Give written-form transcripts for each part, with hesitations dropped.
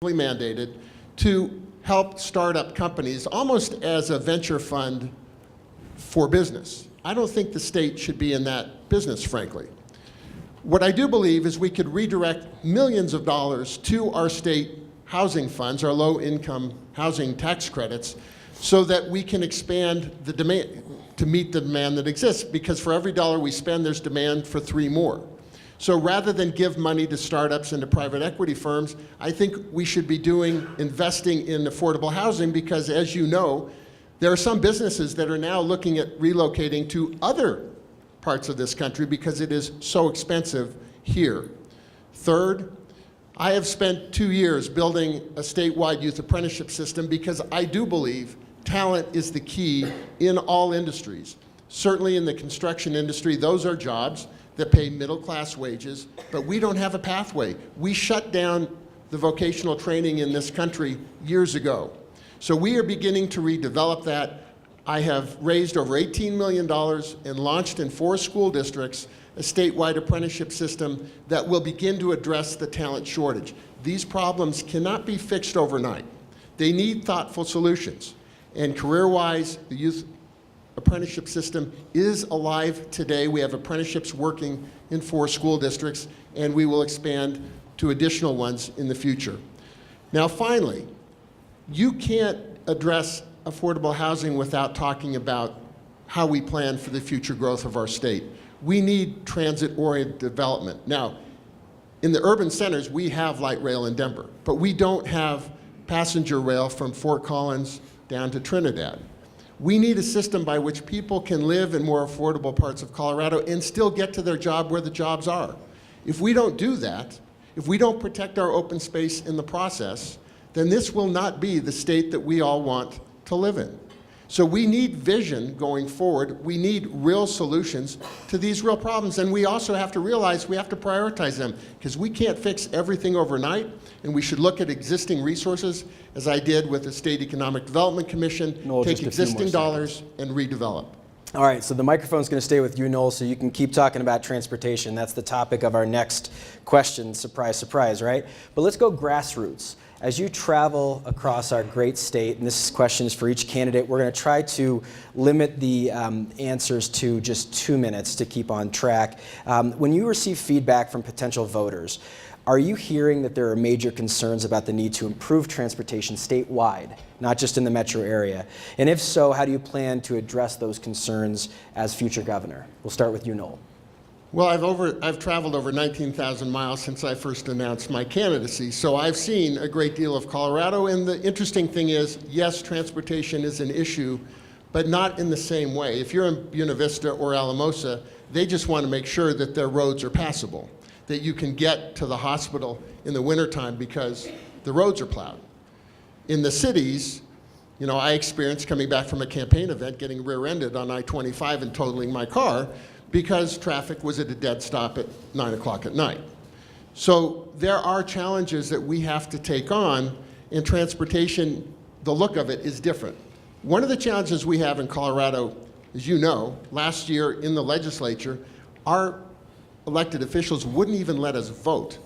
mandated to help startup companies almost as a venture fund for business. I don't think the state should be in that business, frankly. What I do believe is we could redirect millions of dollars to our state housing funds, our low-income housing tax credits, so that we can expand the demand to meet the demand that exists, because for every dollar we spend, there's demand for 3 more. So rather than give money to startups and to private equity firms, I think we should be investing in affordable housing, because as you know, there are some businesses that are now looking at relocating to other parts of this country because it is so expensive here. Third, I have spent 2 years building a statewide youth apprenticeship system because I do believe talent is the key in all industries. Certainly in the construction industry, those are jobs that pay middle-class wages, but we don't have a pathway. We shut down the vocational training in this country years ago. So we are beginning to redevelop that. I have raised over $18 million and launched in 4 school districts a statewide apprenticeship system that will begin to address the talent shortage. These problems cannot be fixed overnight. They need thoughtful solutions. And career-wise, the youth apprenticeship system is alive today. We have apprenticeships working in 4 school districts, and we will expand to additional ones in the future. Now finally, you can't address affordable housing without talking about how we plan for the future growth of our state. We need transit-oriented development. Now, in the urban centers, we have light rail in Denver, but we don't have passenger rail from Fort Collins down to Trinidad. We need a system by which people can live in more affordable parts of Colorado and still get to their job where the jobs are. If we don't do that, if we don't protect our open space in the process, then this will not be the state that we all want to live in. So we need vision going forward. We need real solutions to these real problems. And we also have to realize we have to prioritize them, because we can't fix everything overnight. And we should look at existing resources, as I did with the State Economic Development Commission, take existing dollars and redevelop. All right, so the microphone's going to stay with you, Noel, so you can keep talking about transportation. That's the topic of our next question. Surprise, surprise, right? But let's go grassroots. As you travel across our great state, and this question is for each candidate, we're going to try to limit the answers to just 2 minutes to keep on track. When you receive feedback from potential voters, are you hearing that there are major concerns about the need to improve transportation statewide, not just in the metro area? And if so, how do you plan to address those concerns as future governor? We'll start with you, Noel. Well, I've traveled over 19,000 miles since I first announced my candidacy, so I've seen a great deal of Colorado. And the interesting thing is, yes, transportation is an issue, but not in the same way. If you're in Buena Vista or Alamosa, they just want to make sure that their roads are passable, that you can get to the hospital in the wintertime because the roads are plowed. In the cities, you know, I experienced coming back from a campaign event getting rear-ended on I-25 and totaling my car because traffic was at a dead stop at 9 o'clock at night. So there are challenges that we have to take on, and transportation, the look of it is different. One of the challenges we have in Colorado, as you know, last year in the legislature, our elected officials wouldn't even let us vote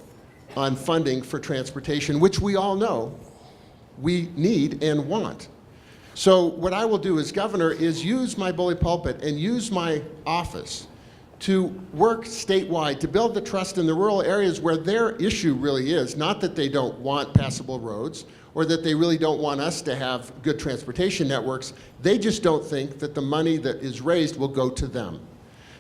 on funding for transportation, which we all know we need and want. So what I will do as governor is use my bully pulpit and use my office to work statewide to build the trust in the rural areas where their issue really is, not that they don't want passable roads or that they really don't want us to have good transportation networks. They just don't think that the money that is raised will go to them.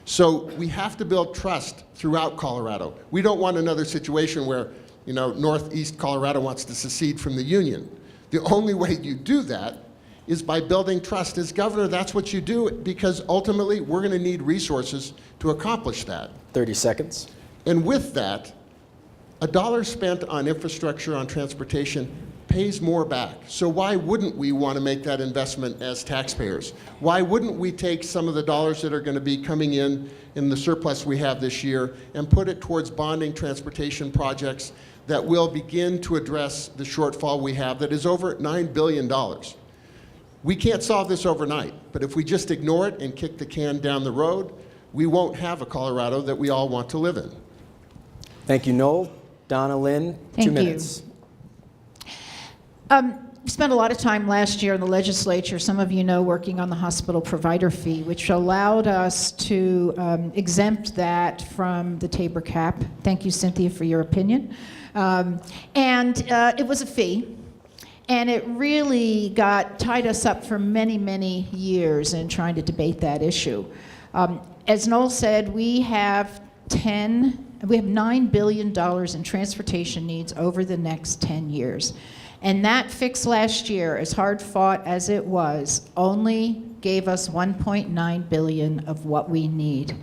So we have to build trust throughout Colorado. We don't want another situation where, you know, Northeast Colorado wants to secede from the Union. The only way you do that is by building trust. As governor, that's what you do, because ultimately we're going to need resources to accomplish that. 30 seconds. And with that, a dollar spent on infrastructure, on transportation, pays more back. So why wouldn't we want to make that investment as taxpayers? Why wouldn't we take some of the dollars that are going to be coming in the surplus we have this year and put it towards bonding transportation projects that will begin to address the shortfall we have that is over $9 billion. We can't solve this overnight, but if we just ignore it and kick the can down the road, we won't have a Colorado that we all want to live in. Thank you, Noel. Donna Lynn, 2 minutes. We spent a lot of time last year in the legislature, some of you know, working on the hospital provider fee, which allowed us to exempt that from the Tabor cap. Thank you, Cynthia, for your opinion. It was a fee, and it really tied us up for many, many years in trying to debate that issue. As Noel said, we have $9 billion in transportation needs over the next 10 years. And that fix last year, as hard fought as it was, only gave us $1.9 billion of what we need.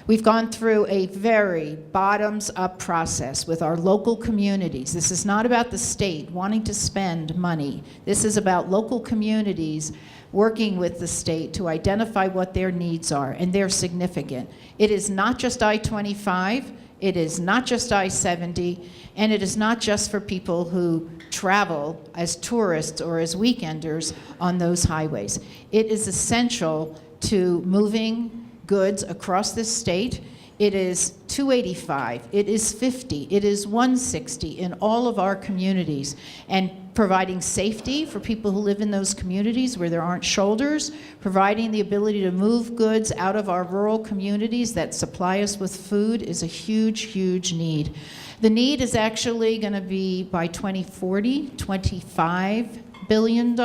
We've gone through a very bottoms-up process with our local communities. This is not about the state wanting to spend money. This is about local communities working with the state to identify what their needs are, and they're significant. It is not just I-25, it is not just I-70, and it is not just for people who travel as tourists or as weekenders on those highways. It is essential to moving goods across this state. It is 285, it is 50, it is 160 in all of our communities, and providing safety for people who live in those communities where there aren't shoulders, providing the ability to move goods out of our rural communities that supply us with food is a huge, huge need. The need is actually going to be, by 2040, $25 billion.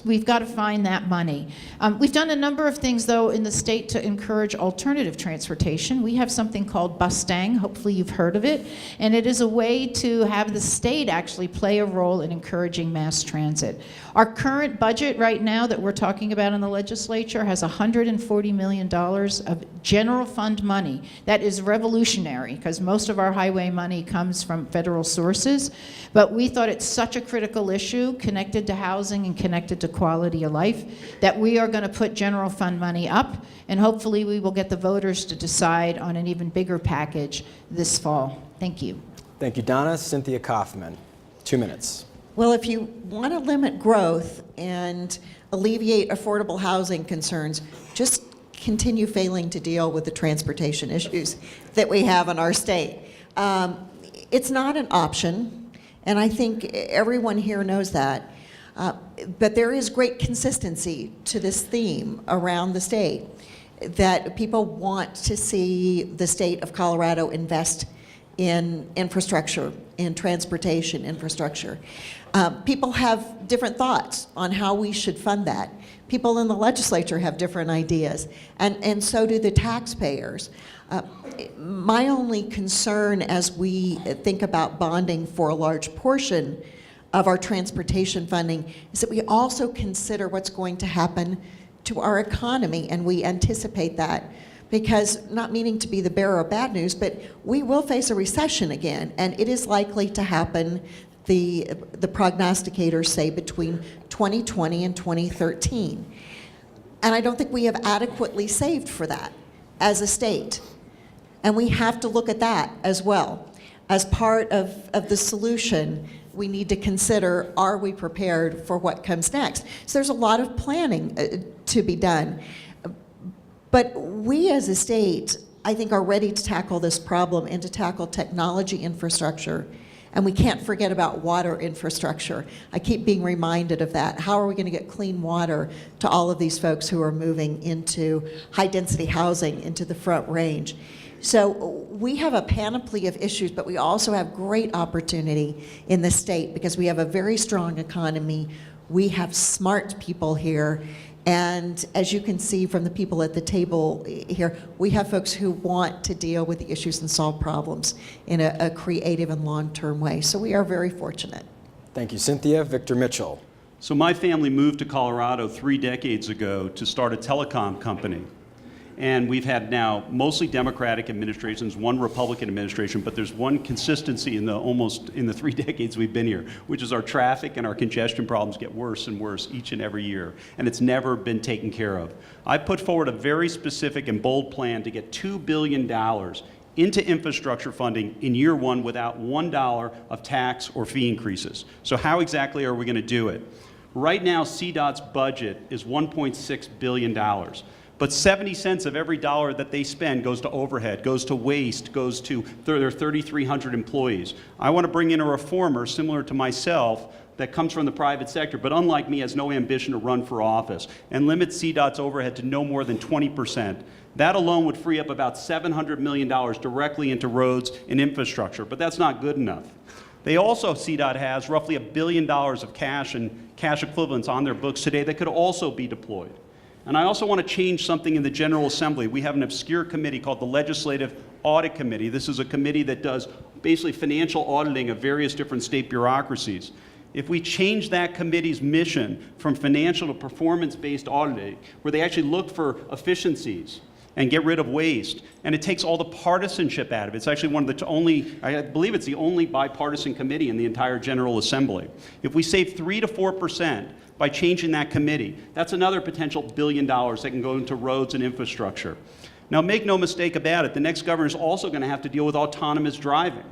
We've got to find that money. We've done a number of things, though, in the state to encourage alternative transportation. We have something called Bustang. Hopefully you've heard of it. And it is a way to have the state actually play a role in encouraging mass transit. Our current budget right now that we're talking about in the legislature has $140 million of general fund money. That is revolutionary, because most of our highway money comes from federal sources. But we thought it's such a critical issue connected to housing and connected to quality of life that we are going to put general fund money up, and hopefully we will get the voters to decide on an even bigger package this fall. Thank you. Thank you, Donna. Cynthia Kaufman, 2 minutes. Well, if you want to limit growth and alleviate affordable housing concerns, just continue failing to deal with the transportation issues that we have in our state. It's not an option, and I think everyone here knows that. But there is great consistency to this theme around the state, that people want to see the state of Colorado invest in infrastructure, in transportation infrastructure. People have different thoughts on how we should fund that. People in the legislature have different ideas, and so do the taxpayers. My only concern as we think about bonding for a large portion of our transportation funding is that we also consider what's going to happen to our economy, and we anticipate that. Because, not meaning to be the bearer of bad news, but we will face a recession again, and it is likely to happen, the prognosticators say, between 2020 and 2013. And I don't think we have adequately saved for that as a state. And we have to look at that as well. As part of the solution, we need to consider, are we prepared for what comes next? So there's a lot of planning to be done. But we as a state, I think, are ready to tackle this problem and to tackle technology infrastructure. And we can't forget about water infrastructure. I keep being reminded of that. How are we going to get clean water to all of these folks who are moving into high-density housing, into the Front Range? So we have a panoply of issues, but we also have great opportunity in the state because we have a very strong economy. We have smart people here. And as you can see from the people at the table here, we have folks who want to deal with the issues and solve problems in a creative and long-term way. So we are very fortunate. Thank you, Cynthia. Victor Mitchell. So my family moved to Colorado 3 decades ago to start a telecom company. And we've had now mostly Democratic administrations, one Republican administration, but there's one consistency in the 3 decades we've been here, which is our traffic and our congestion problems get worse and worse each and every year, and it's never been taken care of. I put forward a very specific and bold plan to get $2 billion into infrastructure funding in year one without $1 of tax or fee increases. So how exactly are we going to do it? Right now, CDOT's budget is $1.6 billion. But 70 cents of every dollar that they spend goes to overhead, goes to waste, goes to their 3,300 employees. I want to bring in a reformer similar to myself that comes from the private sector, but unlike me has no ambition to run for office, and limit CDOT's overhead to no more than 20%. That alone would free up about $700 million directly into roads and infrastructure, but that's not good enough. They also, CDOT has roughly $1 billion of cash and cash equivalents on their books today that could also be deployed. And I also want to change something in the General Assembly. We have an obscure committee called the Legislative Audit Committee. This is a committee that does basically financial auditing of various different state bureaucracies. If we change that committee's mission from financial to performance-based auditing, where they actually look for efficiencies and get rid of waste, and it takes all the partisanship out of it. It's actually one of the only, I believe it's the only bipartisan committee in the entire General Assembly. If we save 3 to 4% by changing that committee, that's another potential $1 billion that can go into roads and infrastructure. Now, make no mistake about it, the next governor is also going to have to deal with autonomous driving.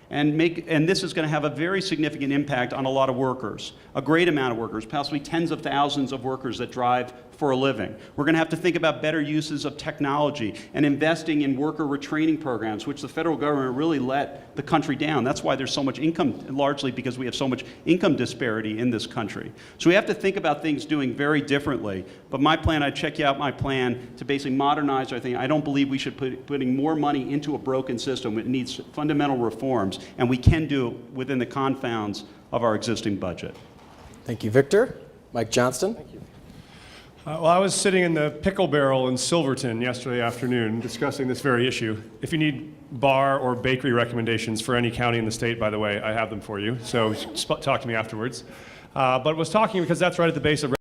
And this is going to have a very significant impact on a lot of workers, a great amount of workers, possibly tens of thousands of workers that drive for a living. We're going to have to think about better uses of technology and investing in worker retraining programs, which the federal government really let the country down. That's why there's so much income, largely because we have so much income disparity in this country. So we have to think about things doing very differently. But my plan, I'd check you out my plan to basically modernize our thing. I don't believe we should putting more money into a broken system. It needs fundamental reforms, and we can do it within the confines of our existing budget. Thank you, Victor. Mike Johnston. Thank you. Well, I was sitting in the Pickle Barrel in Silverton yesterday afternoon discussing this very issue. If you need bar or bakery recommendations for any county in the state, by the way, I have them for you. So talk to me afterwards. But was talking because that's right at the base of